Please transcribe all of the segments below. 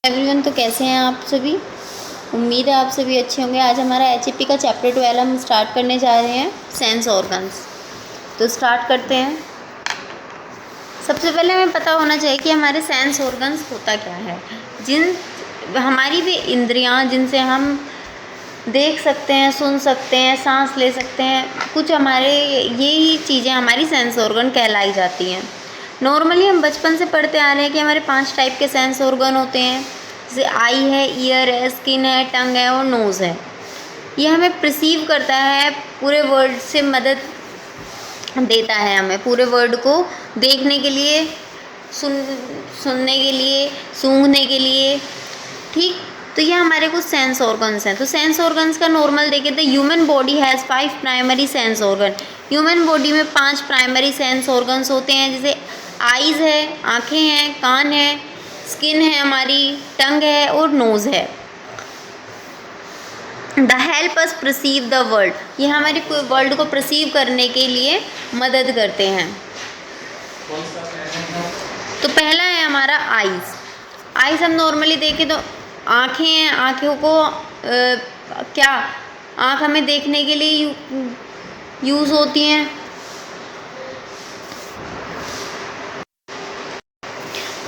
Everyone, तो कैसे हैं आप सभी। उम्मीद है आप सभी अच्छे होंगे। आज हमारा एचएपी का चैप्टर 12 हम स्टार्ट करने जा रहे हैं, सेंस ऑर्गन्स। तो स्टार्ट करते हैं। सबसे पहले हमें पता होना चाहिए कि हमारे सेंस ऑर्गन्स होता क्या है। हमारी भी इंद्रियां जिनसे हम देख सकते हैं, सुन सकते हैं, सांस ले सकते हैं, कुछ हमारे यही चीज़ें हमारी सेंस ऑर्गन कहलाई जाती हैं। नॉर्मली हम बचपन से पढ़ते आ रहे हैं कि हमारे 5 टाइप के सेंस ऑर्गन होते हैं, जैसे आई है, ईयर है, स्किन है, टंग है और नोज़ है। ये हमें परसीव करता है, पूरे वर्ल्ड से मदद देता है हमें, पूरे वर्ल्ड को देखने के लिए, सुनने के लिए, सूंघने के लिए। ठीक, तो ये हमारे कुछ सेंस ऑर्गन्स हैं। तो सेंस ऑर्गन्स का नॉर्मल देखें तो human body has 5 primary sense organ. Human body में 5 प्राइमरी सेंस ऑर्गन्स होते हैं, जैसे आईज़ है, आँखें हैं, कान है, स्किन है हमारी, टंग है और नोज़ है। The help us perceive the world, ये हमारी वर्ल्ड को परसीव करने के लिए मदद करते हैं। तो पहला है हमारा आईज़। आईज़ हम नॉर्मली देखें तो आँखें हैं, आँखों को क्या आँख हमें देखने के लिए यूज़ होती हैं।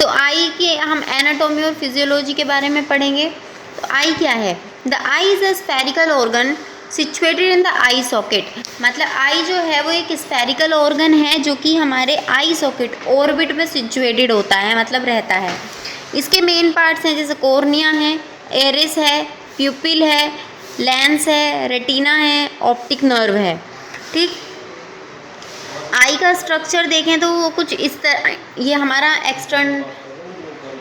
तो आई के हम एनाटॉमी और फिजियोलॉजी के बारे में पढ़ेंगे। तो आई क्या है? The I is a spherical organ situated in the I socket. मतलब आई जो है वो एक स्फेरिकल ऑर्गन है जो कि हमारे आई सॉकेट ऑर्बिट में सिचुएटेड होता है, मतलब रहता है। इसके मेन पार्ट्स हैं जैसे कॉर्निया है, एरिस है, प्यूपिल है, लेंस है, रेटिना है, ऑप्टिक नर्व है। ठीक, आई का स्ट्रक्चर देखें तो वो कुछ इस तरह, ये हमारा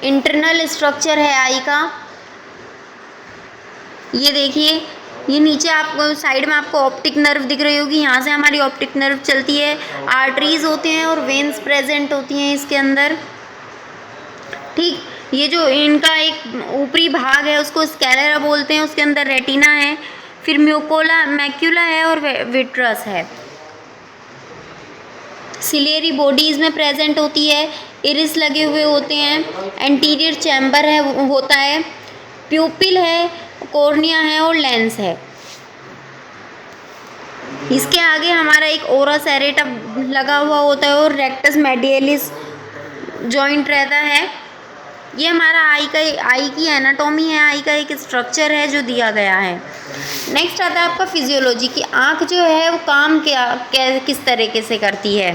इंटरनल स्ट्रक्चर है आई का। ये देखिए, ये नीचे आपको साइड में आपको ऑप्टिक नर्व दिख रही होगी, यहाँ से हमारी ऑप्टिक नर्व चलती है। आर्टरीज होते हैं और वेन्स प्रेजेंट होती हैं इसके अंदर। ठीक, ये जो इनका एक ऊपरी भाग है उसको स्कैलेरा बोलते हैं, उसके अंदर रेटिना है, फिर मैक्यूला है और विट्रस है। सिलियरी बॉडी इसमें प्रेजेंट होती है, इरिस लगे हुए होते हैं, एंटीरियर चैम्बर है होता है, प्यूपिल है, कॉर्निया है और लेंस है। इसके आगे हमारा एक ओरस एरेटा लगा हुआ होता है और रेक्टस मेडियलिस जॉइंट रहता है। ये हमारा आई की एनाटॉमी है, आई का एक स्ट्रक्चर है जो दिया गया है। नेक्स्ट आता है आपका फिजियोलॉजी की। आँख जो है वो काम किस तरीके से करती है।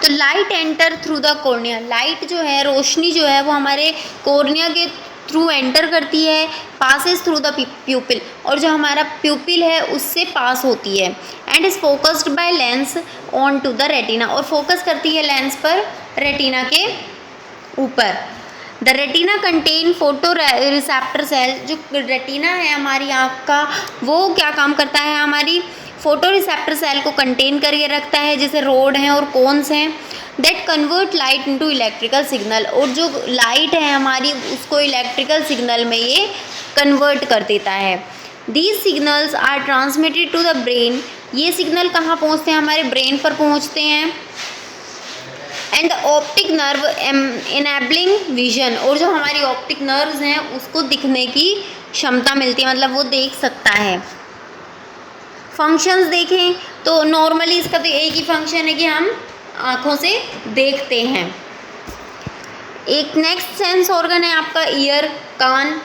तो light enter through the cornea, light जो है, रोशनी जो है वो हमारे कॉर्निया के थ्रू एंटर करती है, पासेस थ्रू द प्यूपिल, और जो हमारा प्यूपिल है उससे पास होती है, and is focused by lens on to the retina, और फोकस करती है लेंस पर, रेटिना के ऊपर। The retina contain photo receptor cell, जो रेटिना है हमारी आँख का, वो क्या काम करता है, हमारी फोटो रिसेप्टर सेल को कंटेन करके रखता है, जैसे रोड हैं और कोन्स हैं, that convert light into electrical signal, और जो लाइट है हमारी उसको इलेक्ट्रिकल सिग्नल में ये कन्वर्ट कर देता है। These signals are transmitted to the brain, ये सिग्नल कहाँ पहुँचते हैं, हमारे ब्रेन पर पहुँचते हैं। And the optic nerve enabling vision, और जो हमारी ऑप्टिक नर्व्स हैं उसको दिखने की क्षमता मिलती है, मतलब वो देख सकता है। फंक्शंस देखें तो नॉर्मली इसका तो एक ही फंक्शन है कि हम आँखों से देखते हैं। एक नेक्स्ट सेंस ऑर्गन है आपका ईयर, कान।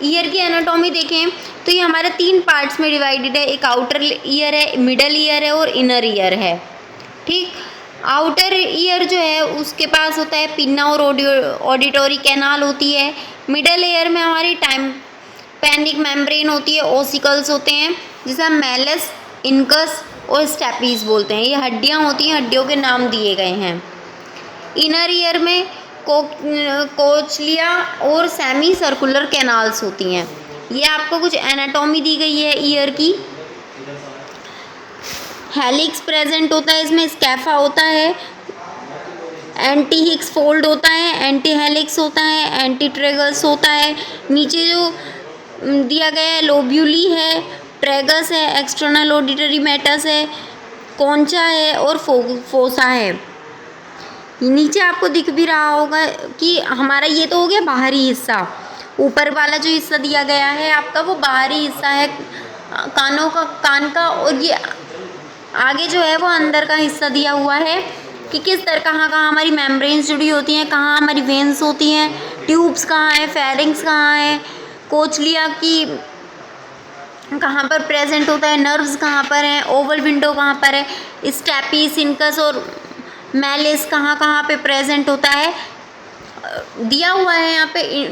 ईयर की एनाटॉमी देखें तो ये हमारे 3 पार्ट्स में डिवाइडेड है। एक आउटर ईयर है, मिडल ईयर है और इनर ईयर है। ठीक, आउटर ईयर जो है उसके पास होता है पिन्ना और ऑडिटोरी कैनाल होती है। मिडल ईयर में हमारी टाइम्पैनिक मेम्ब्रेन होती है, ओसिकल्स होते हैं, जिसे हम मेलस, इनकस और स्टेपीज बोलते हैं। ये हड्डियाँ होती हैं, हड्डियों के नाम दिए गए हैं। इनर ईयर में कोचलिया और सेमी सर्कुलर कैनाल्स होती हैं। ये आपको कुछ एनाटॉमी दी गई है ईयर की। हेलिक्स प्रेजेंट होता है इसमें, स्कैफा होता है, एंटी हिक्स फोल्ड होता है, एंटी हेलिक्स होता है, एंटी ट्रेगस होता है। नीचे जो दिया गया है लोब्यूली है, ट्रेगस है, एक्सटर्नल ऑडिटरी मैटस है, कॉन्चा है और फोसा है। नीचे आपको दिख भी रहा होगा कि हमारा ये तो हो गया बाहरी हिस्सा, ऊपर वाला जो हिस्सा दिया गया है आपका वो बाहरी हिस्सा है कान का, और ये आगे जो है वो अंदर का हिस्सा दिया हुआ है कि किस तरह कहाँ कहाँ हमारी मेम्ब्रेन्स जुड़ी होती हैं, कहाँ हमारी वेन्स होती हैं, ट्यूब्स कहाँ हैं, फेरिंग्स कहाँ है, कोचलिया की कहाँ पर प्रेजेंट होता है, नर्व्स कहाँ पर हैं, ओवल विंडो कहाँ पर है, स्टेपी, सिनकस और मैलिस कहाँ कहाँ पे प्रेजेंट होता है, दिया हुआ है यहाँ पे।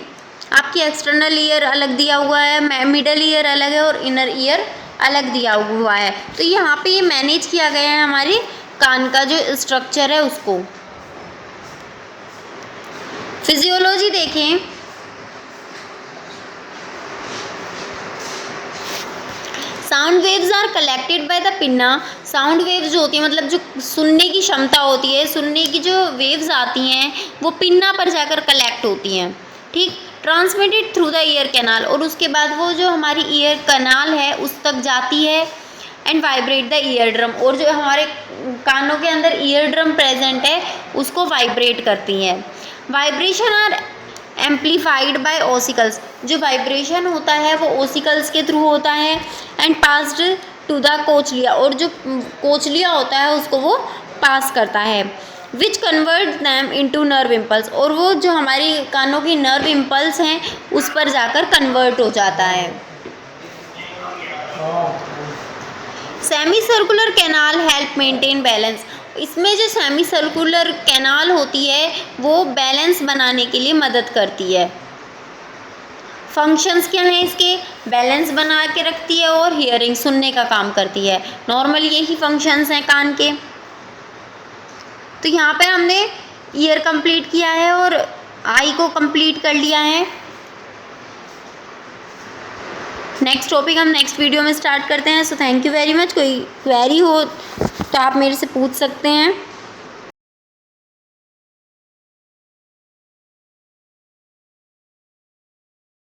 आपकी एक्सटर्नल ईयर अलग दिया हुआ है, मिडल ईयर अलग है और इनर ईयर अलग दिया हुआ है। तो यहाँ पे ये मैनेज किया गया है हमारी कान का जो स्ट्रक्चर है उसको। फिजियोलॉजी देखें, sound waves are collected by the pinna. Sound waves जो होती है मतलब जो सुनने की क्षमता होती है, सुनने की जो वेव्स आती हैं वो पिन्ना पर जाकर कलेक्ट होती हैं, ठीक, transmitted through the ear canal, और उसके बाद वो जो हमारी ईयर कैनाल है उस तक जाती है, and vibrate the ear drum, और जो हमारे कानों के अंदर ईयर ड्रम प्रेजेंट है उसको वाइब्रेट करती हैं। Vibration are amplified by ossicles, जो वाइब्रेशन होता है वो ओसिकल्स के थ्रू होता है, and passed to the cochlea, और जो कोचलिया होता है उसको वो पास करता है, which convert them into nerve impulse, और वो जो हमारी कानों की नर्व इम्पल्स हैं उस पर जाकर कन्वर्ट हो जाता है। Semi circular canal help maintain balance, इसमें जो सेमी सर्कुलर कैनाल होती है वो बैलेंस बनाने के लिए मदद करती है। फंक्शंस क्या हैं इसके, बैलेंस बना के रखती है और हियरिंग सुनने का काम करती है। नॉर्मली यही फंक्शंस हैं कान के। तो यहाँ पे हमने ईयर कंप्लीट किया है और आई को कंप्लीट कर लिया है। नेक्स्ट टॉपिक हम नेक्स्ट वीडियो में स्टार्ट करते हैं। So thank you very much. कोई क्वेरी हो तो आप मेरे से पूछ सकते हैं।